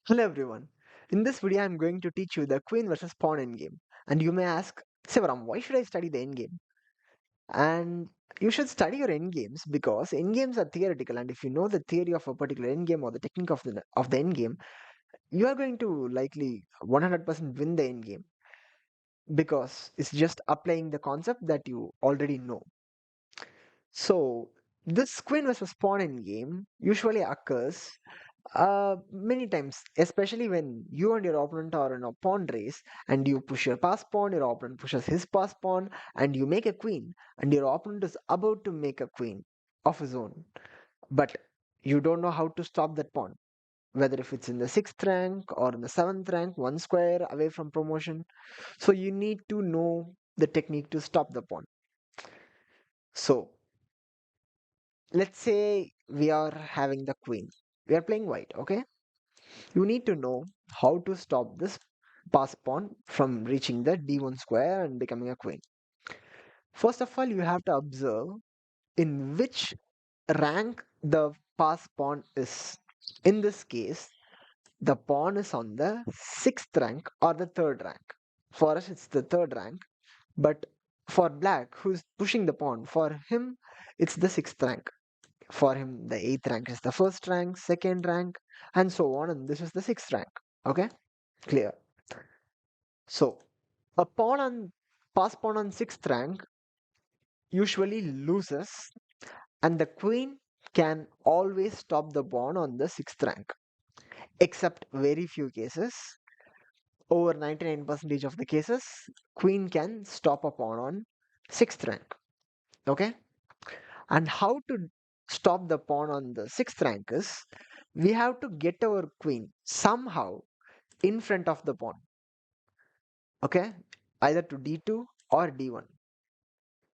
Hello everyone. In this video, I'm going to teach you the queen versus pawn endgame. And you may ask, Sivaram, why should I study the endgame? And you should study your endgames because endgames are theoretical, and if you know the theory of a particular endgame or the technique of the endgame, you are going to likely 100% win the endgame because it's just applying the concept that you already know. So this queen versus pawn endgame usually occurs many times, especially when you and your opponent are in a pawn race and you push your pass pawn, your opponent pushes his pass pawn, and you make a queen, and your opponent is about to make a queen of his own, but you don't know how to stop that pawn, whether if it's in the sixth rank or in the seventh rank, one square away from promotion. So you need to know the technique to stop the pawn. So let's say we are having the queen. We are playing white, okay? You need to know how to stop this pass pawn from reaching the d1 square and becoming a queen. First of all, you have to observe in which rank the pass pawn is. In this case, the pawn is on the sixth rank or the third rank. For us, it's the third rank, but for black, who's pushing the pawn, for him, it's the sixth rank. For him, the eighth rank is the first rank, second rank, and so on, and this is the sixth rank. Okay, clear. So, a pawn on pass pawn on sixth rank usually loses, and the queen can always stop the pawn on the sixth rank, except very few cases. Over 99% of the cases, queen can stop a pawn on sixth rank. Okay, and how to stop the pawn on the sixth rank is we have to get our queen somehow in front of the pawn. Okay, either to d2 or d1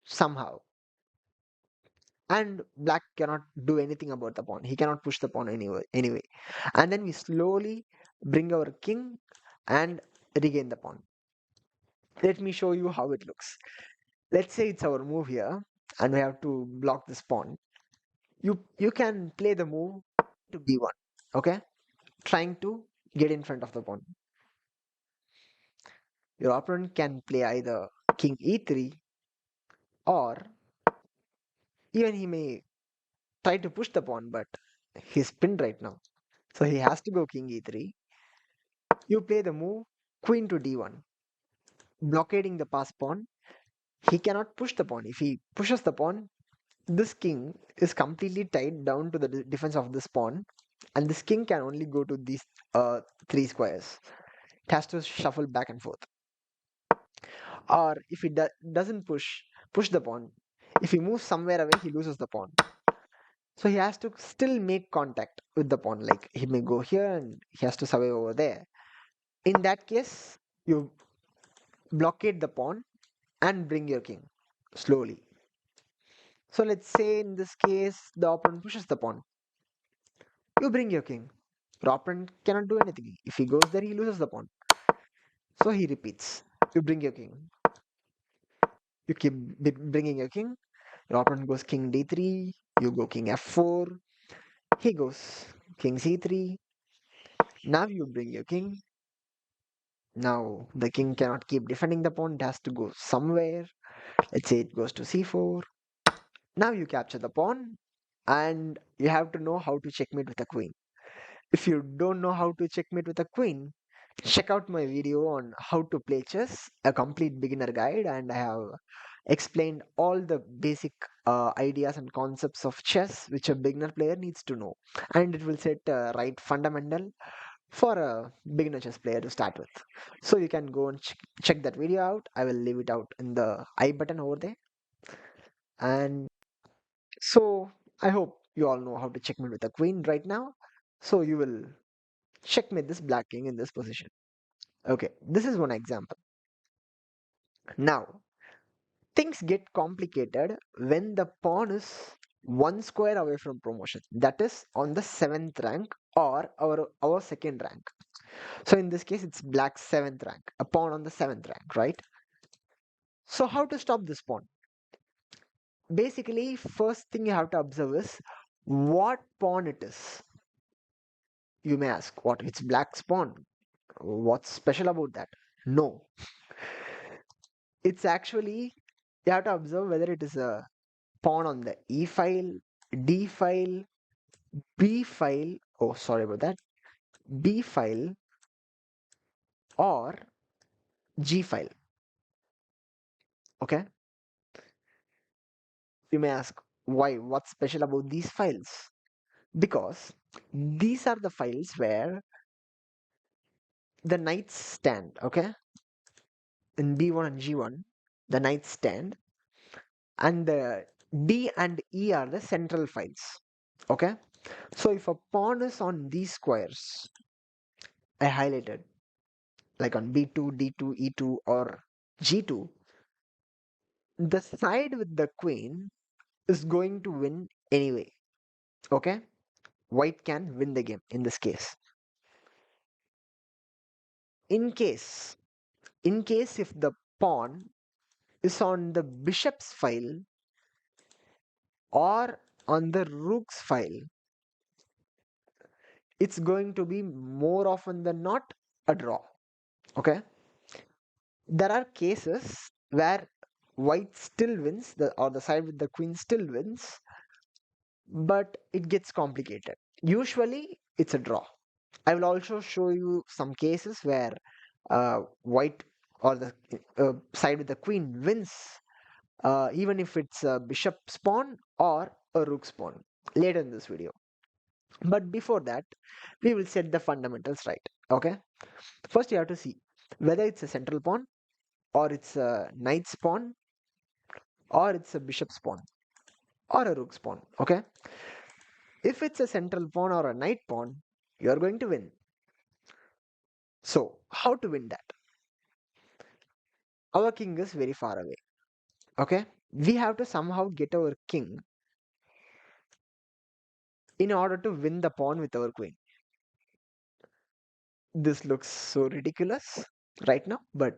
somehow, and black cannot do anything about the pawn. He cannot push the pawn anyway. And then we slowly bring our king and regain the pawn. Let me show you how it looks. Let's say it's our move here and we have to block this pawn. You can play the move to b1, okay, trying to get in front of the pawn. Your opponent can play either king e3, or even he may try to push the pawn, but he's pinned right now, so he has to go king e3. You play the move queen to d1, blockading the pass pawn. He cannot push the pawn. If he pushes the pawn, this king is completely tied down to the defense of this pawn, and this king can only go to these three squares. It has to shuffle back and forth. Or if he doesn't push the pawn, if he moves somewhere away, he loses the pawn. So he has to still make contact with the pawn. Like he may go here and he has to survive over there. In that case, you blockade the pawn and bring your king slowly. So let's say in this case, the opponent pushes the pawn. You bring your king. Your opponent cannot do anything. If he goes there, he loses the pawn. So he repeats. You bring your king. You keep bringing your king. Your opponent goes king d3. You go king f4. He goes king c3. Now you bring your king. Now the king cannot keep defending the pawn. It has to go somewhere. Let's say it goes to c4. Now you capture the pawn, and you have to know how to checkmate with a queen. If you don't know how to checkmate with a queen, check out my video on how to play chess, a complete beginner guide, and I have explained all the basic ideas and concepts of chess which a beginner player needs to know, and it will set right fundamental for a beginner chess player to start with. So you can go and check that video out. I will leave it out in the I button over there. And so I hope you all know how to checkmate with a queen right now. So you will checkmate this black king in this position. Okay, this is one example. Now, things get complicated when the pawn is one square away from promotion. That is on the seventh rank or our second rank. So in this case, it's black's seventh rank, a pawn on the seventh rank, right? So how to stop this pawn? Basically, first thing you have to observe is what pawn it is. You may ask, what? It's black pawn. What's special about that? No, it's actually you have to observe whether it is a pawn on the E file, D file, B file. Oh, sorry about that. B file or G file. Okay. You may ask, why? What's special about these files? Because these are the files where the knights stand. Okay. In B1 and G1, the knights stand, and the D and E are the central files. Okay. So if a pawn is on these squares, I highlighted like on B2, D2, E2, or G2, the side with the queen is going to win anyway. Okay, white can win the game in this case. In case, in case if the pawn is on the bishop's file or on the rook's file, it's going to be more often than not a draw. Okay, there are cases where white still wins, or the side with the queen still wins, but it gets complicated. Usually, it's a draw. I will also show you some cases where white or the side with the queen wins, even if it's a bishop pawn or a rook pawn later in this video. But before that, we will set the fundamentals right. Okay. First, you have to see whether it's a central pawn or it's a knight's pawn or it's a bishop's pawn or a rook's pawn. Okay. If it's a central pawn or a knight pawn, you are going to win. So, how to win that? Our king is very far away. Okay, we have to somehow get our king in order to win the pawn with our queen. This looks so ridiculous right now, but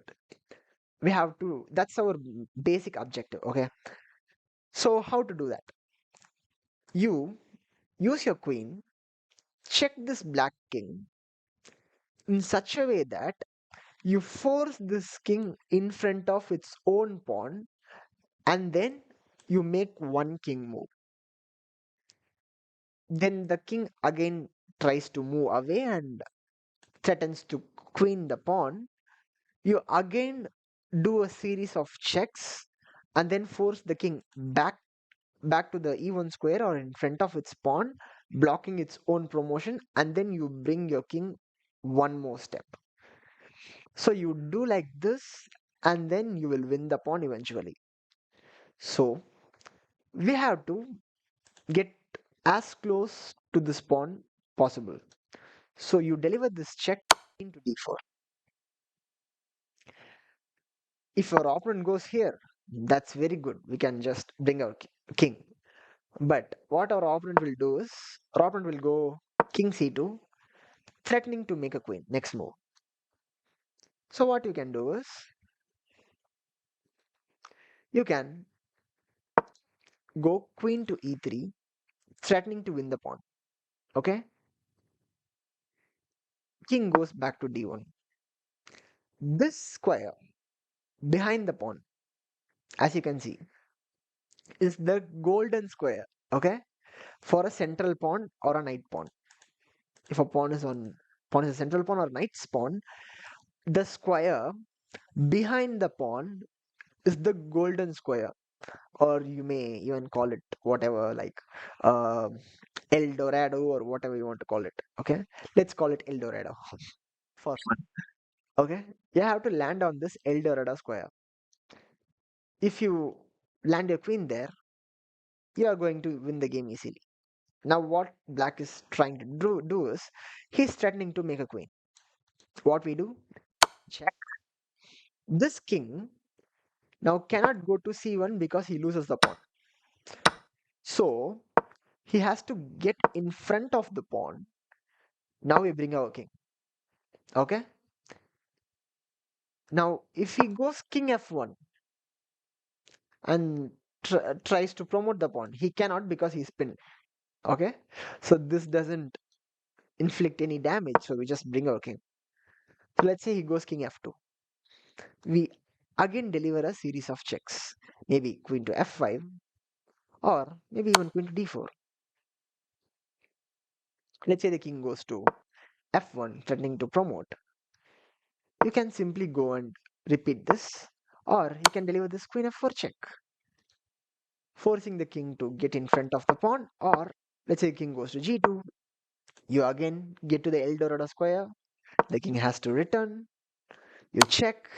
we have to, that's our basic objective. Okay, so how to do that? You use your queen, check this black king in such a way that you force this king in front of its own pawn, and then you make one king move. Then the king again tries to move away and threatens to queen the pawn. You again do a series of checks and then force the king back to the E1 square or in front of its pawn, blocking its own promotion, and then you bring your king one more step. So you do like this, and then you will win the pawn eventually. So we have to get as close to this pawn possible. So you deliver this check into d4. If our opponent goes here, that's very good. We can just bring our king. But what our opponent will do is, our opponent will go king c2, threatening to make a queen next move. So what you can do is, you can go queen to e3, threatening to win the pawn. Okay? King goes back to d1. This square behind the pawn, as you can see, is the golden square. Okay? For a central pawn or a knight pawn. If a pawn is a central pawn or knight's pawn, the square behind the pawn is the golden square, or you may even call it whatever, like uh, El Dorado or whatever you want to call it. Okay, let's call it El Dorado for fun. Okay, you have to land on this El Dorado square. If you land your queen there, you are going to win the game easily. Now, what black is trying to do is he's threatening to make a queen. What we do? Check. This king now cannot go to c1 because he loses the pawn. So he has to get in front of the pawn. Now we bring our king. Okay. Now if he goes king f1 and tries to promote the pawn, he cannot because he's pinned. Okay. So this doesn't inflict any damage, so we just bring our king. So let's say he goes king f2. We again deliver a series of checks. Maybe queen to f5 or maybe even queen to d4. Let's say the king goes to f1, threatening to promote. You can simply go and repeat this, or you can deliver this queen f4 check, forcing the king to get in front of the pawn. Or let's say the king goes to g2. You again get to the Eldorado square. The king has to return. You check.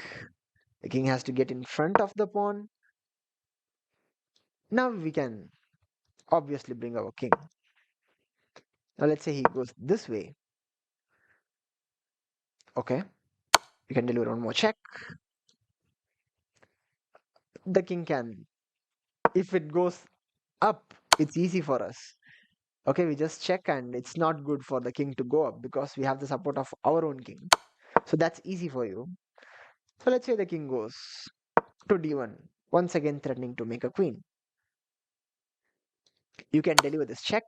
The king has to get in front of the pawn. Now we can obviously bring our king. Now let's say he goes this way. Okay, you can deliver one more check. The king can, if it goes up, it's easy for us. Okay, we just check, and it's not good for the king to go up because we have the support of our own king. So that's easy for you. So let's say the king goes to d1, once again threatening to make a queen. You can deliver this check.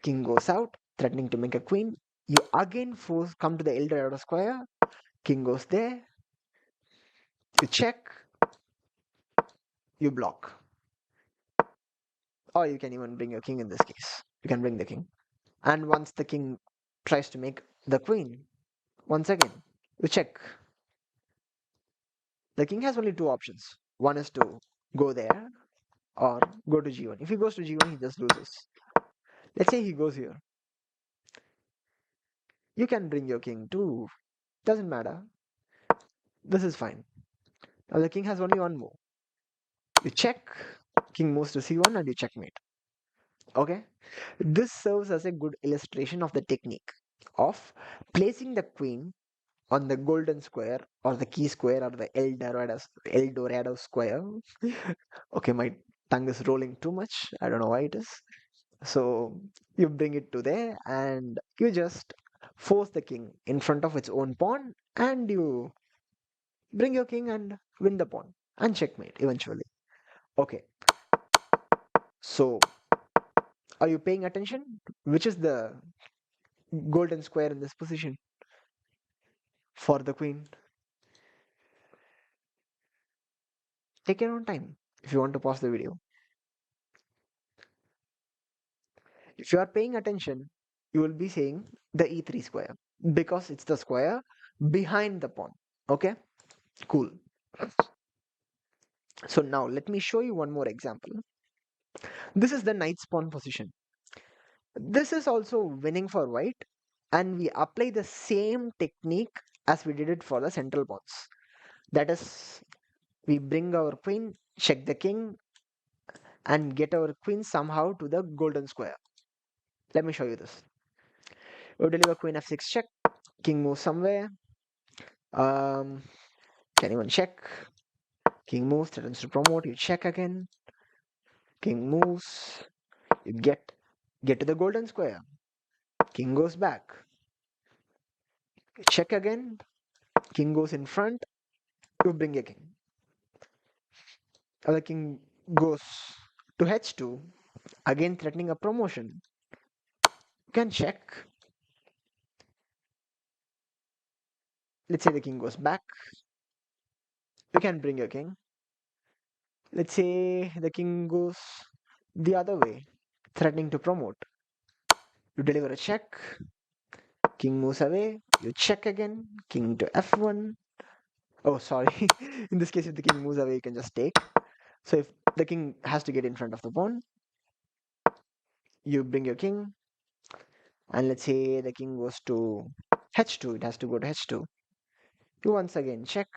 King goes out, threatening to make a queen. You again force come to the Eldorado square. King goes there. You check. You block. Or you can even bring your king in this case. You can bring the king. And once the king tries to make the queen, once again, you check. The king has only two options. One is to go there or go to g1. If he goes to g1, he just loses. Let's say he goes here. You can bring your king too. Doesn't matter. This is fine. Now the king has only one move. You check. King moves to c1 and you checkmate. Okay. This serves as a good illustration of the technique of placing the queen on the golden square or the key square or the El Dorado square. Okay, my tongue is rolling too much. I don't know why it is. So you bring it to there and you just force the king in front of its own pawn and you bring your king and win the pawn and checkmate eventually. Okay, so are you paying attention? Which is the golden square in this position for the queen? Take your own time if you want to pause the video. If you are paying attention, you will be saying the e3 square because it's the square behind the pawn. Okay, cool. So now let me show you one more example. This is the knight's pawn position. This is also winning for white, and we apply the same technique as we did it for the central pawns. That is, we bring our queen, check the king, and get our queen somehow to the golden square. Let me show you this. We deliver queen f6 check, king moves somewhere. Um, can even check. King moves, threatens to promote. You check again. King moves. You get to the golden square. King goes back. You check again. King goes in front. You bring a king. Other king goes to h2, again threatening a promotion. You can check. Let's say the king goes back. You can bring your king. Let's say the king goes the other way, threatening to promote. You deliver a check. King moves away. You check again. King to f1. Oh, sorry. In this case, if the king moves away, you can just take. So if the king has to get in front of the pawn, you bring your king. And let's say the king goes to h2. It has to go to h2. You once again check.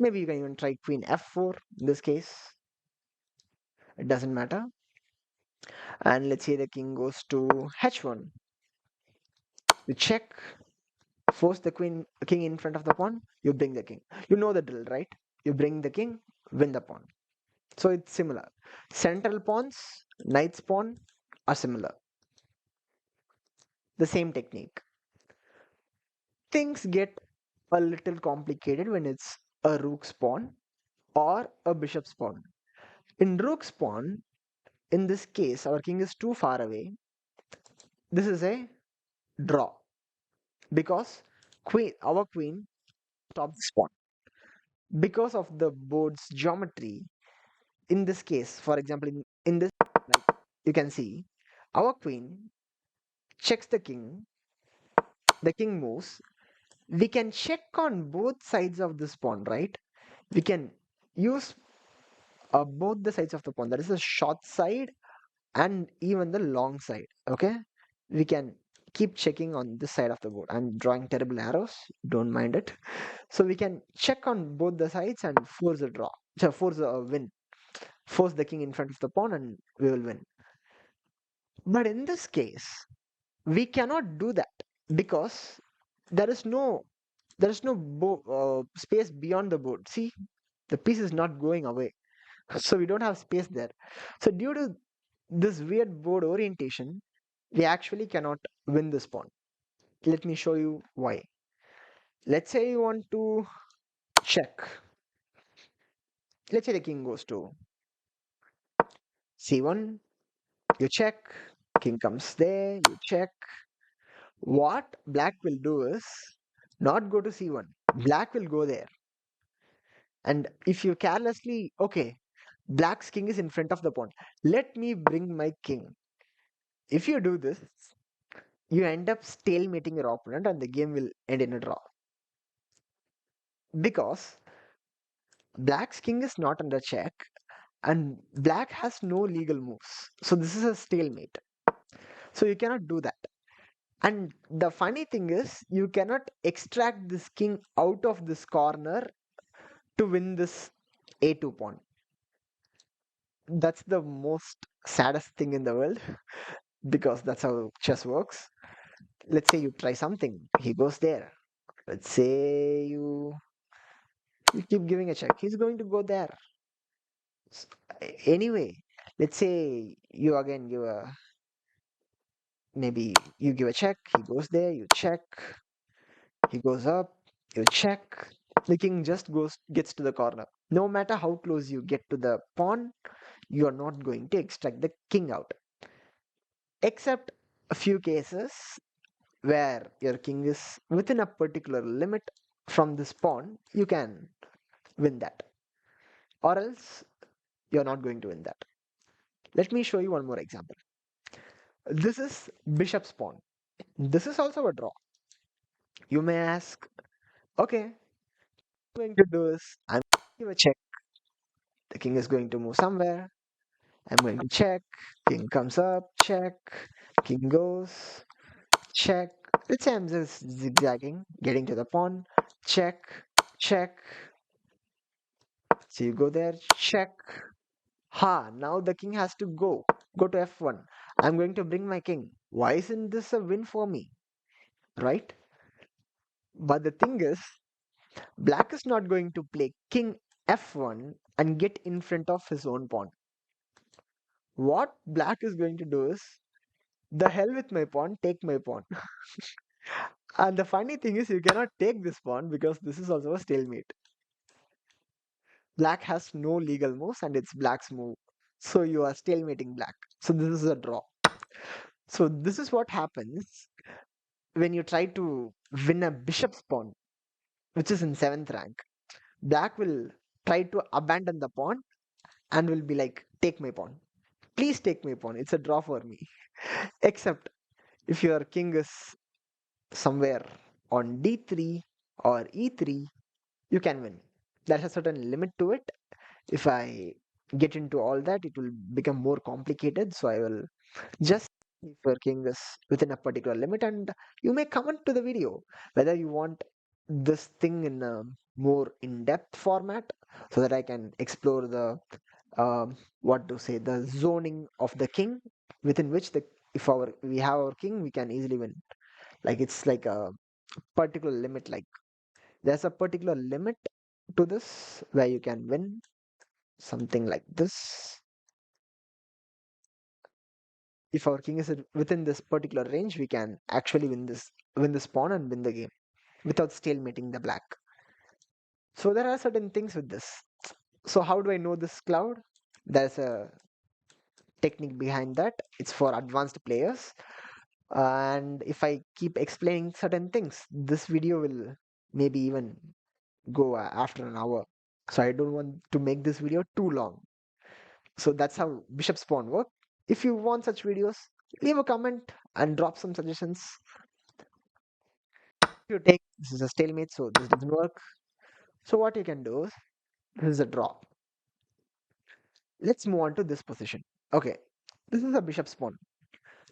Maybe you can even try queen f4 in this case. It doesn't matter. And let's say the king goes to h1. You check, force the king in front of the pawn. You bring the king. You know the drill, right? You bring the king, win the pawn. So it's similar. Central pawns, knight's pawn are similar. The same technique. Things get a little complicated when it's a rook's pawn or a bishop's pawn. In rook's pawn, in this case, our king is too far away. this is a draw because our queen stops the pawn because of the board's geometry. In this case, for example, in this, like, you can see our queen checks the king moves. We can check on both sides of this pawn, right? We can use both the sides of the pawn. That is the short side and even the long side. Okay, we can keep checking on this side of the board. I'm drawing terrible arrows. Don't mind it. So we can check on both the sides and force a draw. So force a win. Force the king in front of the pawn, and we will win. But in this case, we cannot do that because there is no space beyond the board. See, the piece is not going away, so we don't have space there. So due to this weird board orientation, we actually cannot win this pawn. Let me show you why. Let's say you want to check. Let's say the king goes to c1. You check. King comes there. You check. What black will do is not go to c1. Black will go there. And if you carelessly, okay, black's king is in front of the pawn. Let me bring my king. If you do this, you end up stalemating your opponent and the game will end in a draw. Because black's king is not under check and black has no legal moves. So this is a stalemate. So you cannot do that. And the funny thing is, you cannot extract this king out of this corner to win this a2 pawn. That's the most saddest thing in the world because that's how chess works. Let's say you try something, he goes there. Let's say you keep giving a check, he's going to go there. S- Anyway, let's say you again give a maybe you give a check, he goes there, you check, he goes up, you check. The king just gets to the corner. No matter how close you get to the pawn, you are not going to extract the king out. Except a few cases where your king is within a particular limit from this pawn, you can win that. Or else you're not going to win that. Let me show you one more example. This is bishop's pawn. This is also a draw. You may ask, okay, what I'm going to do is I'm going to give a check. The king is going to move somewhere. I'm going to check. King comes up, check. King goes, check. Let's say I'm just zigzagging, getting to the pawn. Check, check. So you go there, check. Ha, now the king has to go. Go to f1. I'm going to bring my king. Why isn't this a win for me? Right? But the thing is, black is not going to play king f1 and get in front of his own pawn. What black is going to do is, the hell with my pawn, take my pawn. And the funny thing is, you cannot take this pawn because this is also a stalemate. Black has no legal moves and it's black's move. So you are stalemating black. So this is a draw. So this is what happens when you try to win a bishop's pawn, which is in 7th rank. Black will try to abandon the pawn and will be like, take my pawn. Please take my pawn. It's a draw for me. Except if your king is somewhere on d3 or e3, you can win. There's a certain limit to it. If I get into all that, it will become more complicated. So I will just if your king is within a particular limit, and you may comment to the video whether you want this thing in a more in-depth format so that I can explore the what to say the zoning of the king within which the if our we have our king we can easily win. Like it's like a particular limit. Like there's a particular limit to this where you can win something like this. If our king is within this particular range, we can actually win this pawn and win the game without stalemating the black. So there are certain things with this. So how do I know this cloud? There's a technique behind that. It's for advanced players. And if I keep explaining certain things, this video will maybe even go after an hour. So I don't want to make this video too long. So that's how bishop spawn work. If you want such videos, leave a comment and drop some suggestions. If you take this is a stalemate, so this doesn't work. So what you can do is this is a draw. Let's move on to this position. Okay, this is a bishop spawn.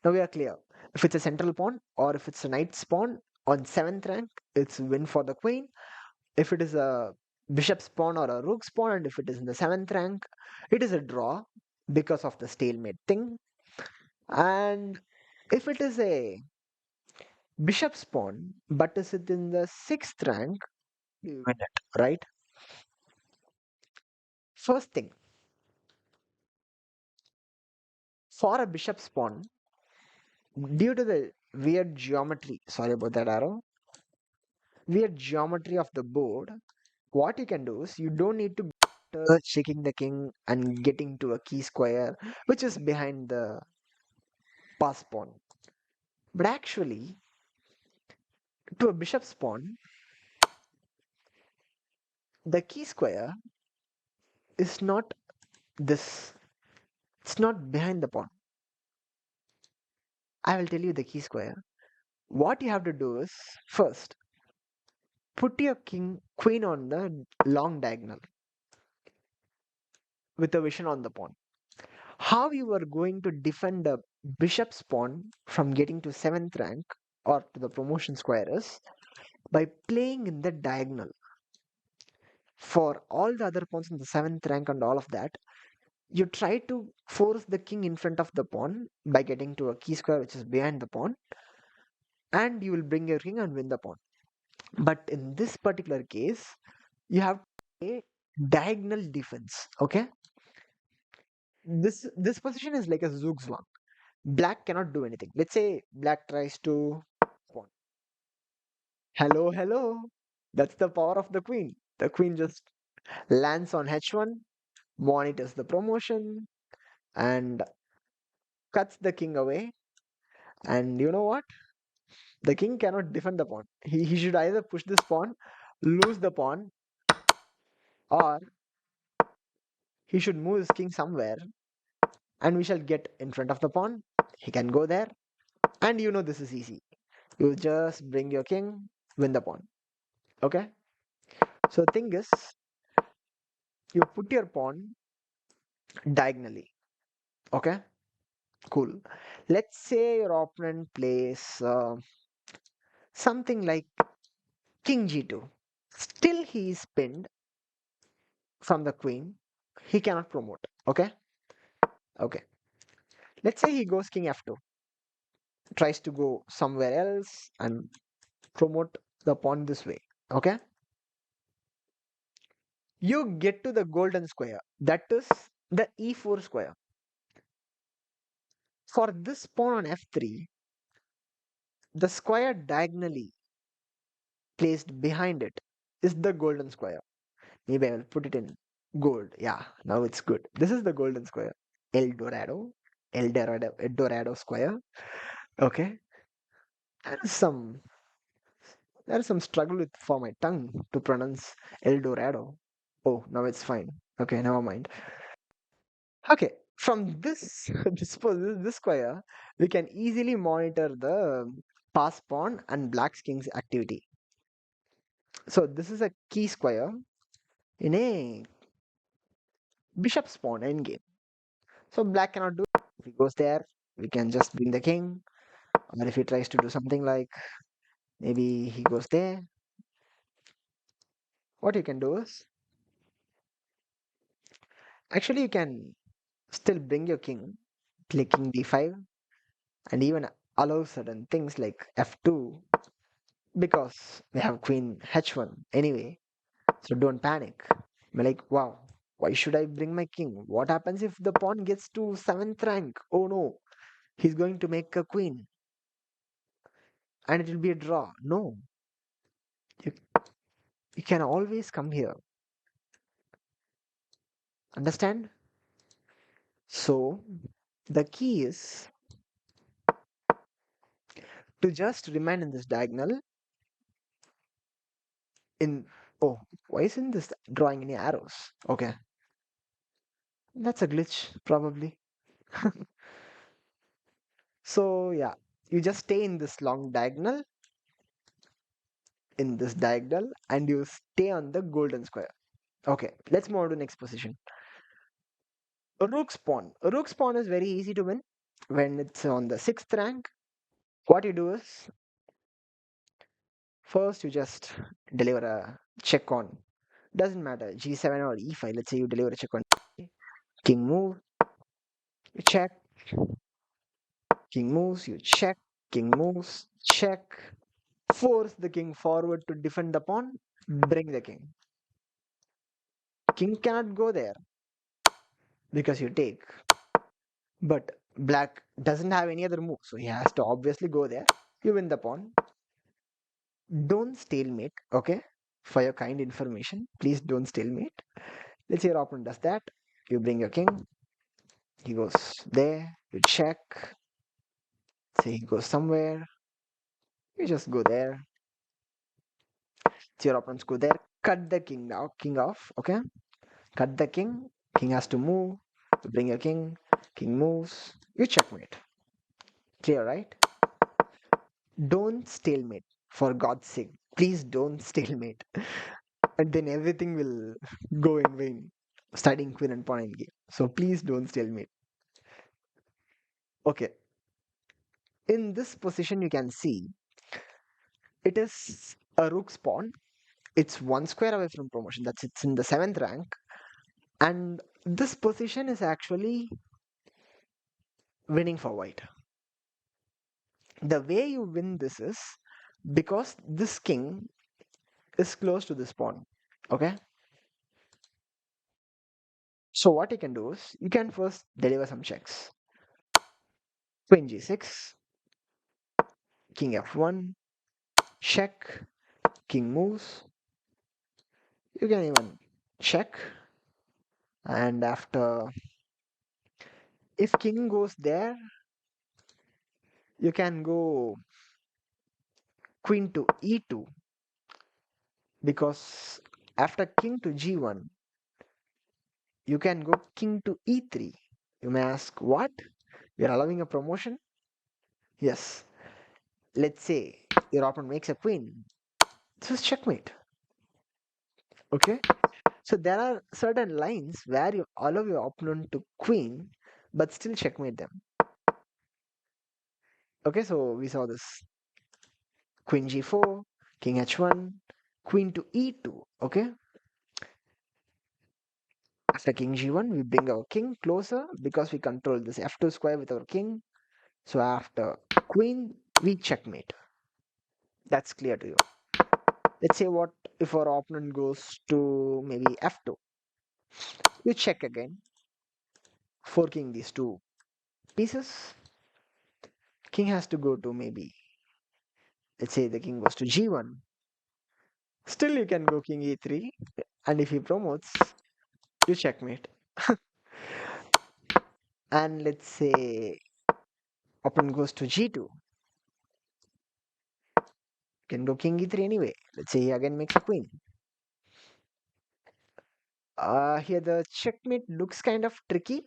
Now we are clear. If it's a central pawn or if it's a knight spawn on 7th rank, it's win for the queen. If it is a bishop spawn or a rook spawn, and if it is in the 7th rank, it is a draw because of the stalemate thing. And if it is a bishop spawn, but is it in the 6th rank, you win it, right? First thing, for a bishop spawn, due to the sorry about that arrow, weird geometry of the board, what you can do is you don't need to checking the king and getting to a key square which is behind the pass pawn. But actually, to a bishop pawn, the key square is not this. It's not behind the pawn. I will tell you the key square. What you have to do is first put your queen on the long diagonal with a vision on the pawn. How you are going to defend a bishop's pawn from getting to 7th rank or to the promotion square is by playing in the diagonal. For all the other pawns in the 7th rank and all of that, you try to force the king in front of the pawn by getting to a key square which is behind the pawn, and you will bring your king and win the pawn. But in this particular case, you have to play diagonal defense. Okay, this position is like a zugzwang. Black cannot do anything. Let's say black tries to pawn. Hello, hello. That's the power of the queen. The queen just lands on h1, monitors the promotion, and cuts the king away. And you know what? The king cannot defend the pawn. He should either push this pawn, lose the pawn, or he should move his king somewhere, and we shall get in front of the pawn. He can go there, and you know this is easy. You just bring your king, win the pawn. Okay? So the thing is, you put your pawn diagonally. Okay? Cool. Let's say your opponent plays something like king g2. Still, he is pinned from the queen. He cannot promote. Okay? Okay. Let's say he goes king f2, tries to go somewhere else and promote the pawn this way. Okay? You get to the golden square. That is the e4 square. For this pawn on f3, the square diagonally placed behind it is the golden square. Maybe I will put it in gold. Yeah, now it's good. This is the golden square. El Dorado. El Dorado square. Okay. There is some struggle with for my tongue to pronounce El Dorado. Oh, now it's fine. Okay, never mind. Okay, from this square, we can easily monitor the pass pawn and black king's activity. So this is a key square in a bishop's pawn endgame. So black cannot do it. If he goes there, we can just bring the king. Or if he tries to do something like maybe he goes there, what you can do is actually you can still bring your king, play king d5, and even allow certain things like f2 because we have queen h1 anyway. So don't panic. Be like, wow, why should I bring my king? What happens if the pawn gets to 7th rank? Oh no, he's going to make a queen and it will be a draw. No, you, you can always come here. Understand? So the key is to just remain in this diagonal in oh, why isn't this drawing any arrows? Okay, that's a glitch probably. So yeah, you just stay in this diagonal and you stay on the golden square. Okay, let's move on to next position. A rook spawn. A rook spawn is very easy to win when it's on the sixth rank. What you do is first you just deliver a check on, doesn't matter, g7 or e5. Let's say you deliver a check on king move, you check, king moves, you check, king moves, check, force the king forward to defend the pawn, bring the king. King cannot go there because you take. But black doesn't have any other move, so he has to obviously go there. You win the pawn. Don't stalemate, okay? For your kind information, please don't stalemate. Let's say your opponent does that. You bring your king. He goes there. You check. Say he goes somewhere. You just go there. So your opponents go there. Cut the king now. King off. Okay. Cut the king. King has to move. You bring your king. King moves. You checkmate. Clear, right? Don't stalemate. For God's sake, please don't stalemate. And then everything will go in vain. Studying queen and pawn in game. So please don't stalemate. Okay. In this position, you can see it is a rook's pawn. It's one square away from promotion. That's it's in the seventh rank. And this position is actually winning for white. The way you win this is because this king is close to this pawn. Okay. So what you can do is you can first deliver some checks. Queen g6, king f1, check, king moves. You can even check. And after, if king goes there, you can go queen to e2 because after king to g1, you can go king to e3. You may ask, what? You're allowing a promotion? Yes. Let's say your opponent makes a queen. This is checkmate. Okay? So there are certain lines where you allow your opponent to queen, but still checkmate them. Okay, so we saw this queen g4, king h1, queen to e2. Okay, after king g1, we bring our king closer because we control this f2 square with our king. So after queen, we checkmate. That's clear to you. Let's say what if our opponent goes to maybe f2. You check again, forking these two pieces. King has to go to maybe, let's say the king goes to g1. Still you can go king e3, and if he promotes, you checkmate. And let's say opponent goes to g2, can go king e3 anyway. Let's say he again makes a queen. Here the checkmate looks kind of tricky,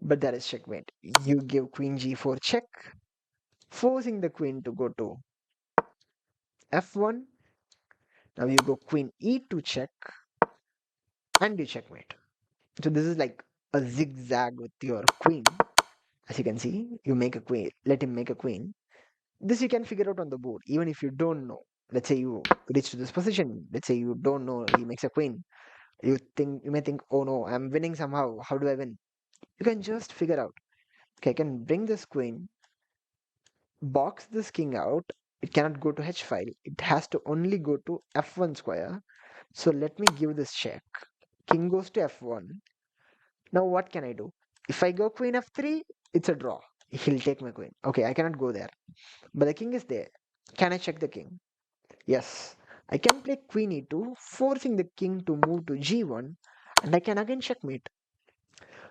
but that is checkmate. You give queen g4 check, forcing the queen to go to f1. Now you go queen e2 check, and you checkmate. So this is like a zigzag with your queen. As you can see, you make a queen, let him make a queen. This you can figure out on the board, even if you don't know. Let's say you reach to this position. Let's say you don't know he makes a queen. You may think, oh no, I'm winning somehow. How do I win? You can just figure out. Okay, I can bring this queen, box this king out. It cannot go to h file. It has to only go to f1 square. So let me give this check. King goes to f1. Now what can I do? If I go queen f3, it's a draw. He'll take my queen. Okay, I cannot go there. But the king is there. Can I check the king? Yes. I can play queen e2, forcing the king to move to g1, and I can again checkmate.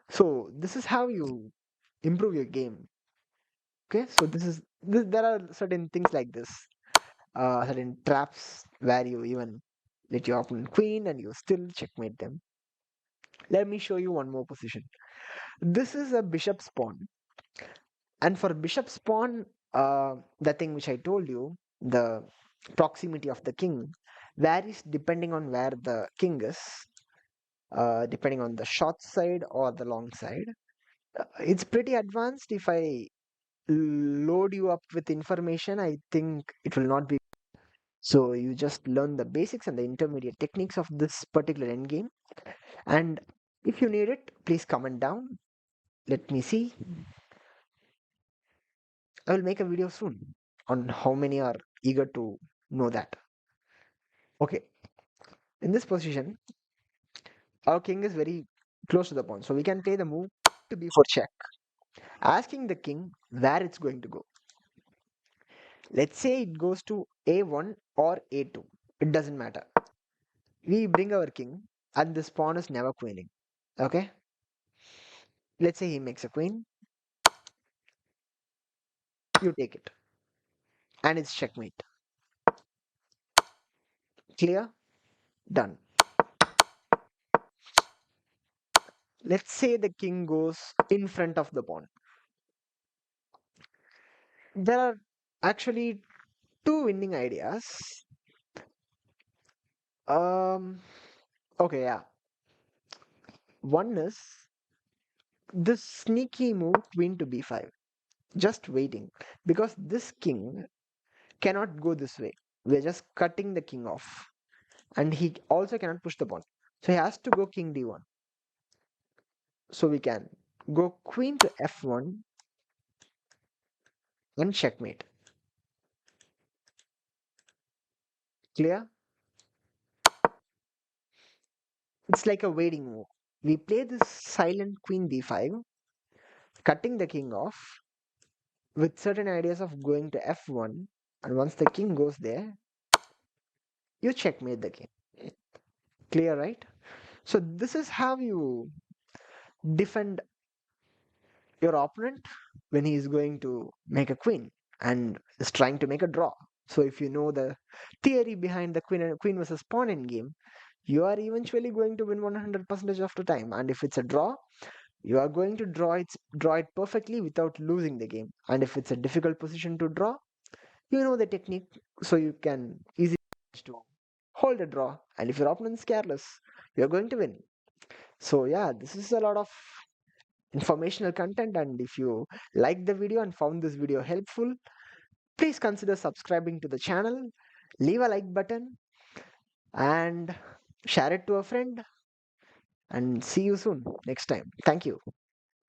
So this is how you improve your game. Okay, so this is There are certain things like this, certain traps where you even let your opponent queen and you still checkmate them. Let me show you one more position. This is a bishop's pawn, and for bishop's pawn, the thing which I told you, the proximity of the king varies depending on where the king is, depending on the short side or the long side. It's pretty advanced. If I load you up with information, I think it will not be. So you just learn the basics and the intermediate techniques of this particular endgame. And if you need it, please comment down. Let me see. I will make a video soon on how many are eager to know that. Okay, in this position, our king is very close to the pawn. So we can play the move to b4 check, asking the king where it's going to go. Let's say it goes to a1 or a2. It doesn't matter. We bring our king and this pawn is never queening. Okay? Let's say he makes a queen, you take it. And it's checkmate. Clear? Done. Let's say the king goes in front of the pawn. There are actually two winning ideas. Um, okay, yeah. One is this sneaky move queen to b5. Just waiting. Because this king cannot go this way. We're just cutting the king off. And he also cannot push the pawn. So he has to go king d1. So we can go queen to f1 and checkmate. Clear? It's like a waiting move. We play this silent queen b5, cutting the king off with certain ideas of going to f1. And once the king goes there, you checkmate the king. Clear, right? So this is how you defend your opponent when he is going to make a queen and is trying to make a draw. So if you know the theory behind the queen versus pawn in game, you are eventually going to win 100% of the time. And if it's a draw, you are going to draw it perfectly without losing the game. And if it's a difficult position to draw, you know the technique, so you can easily manage to hold a draw. And if your opponent is careless, you're going to win. So yeah, this is a lot of informational content, and if you liked the video and found this video helpful, please consider subscribing to the channel, leave a like button, and share it to a friend, and see you soon next time. Thank you.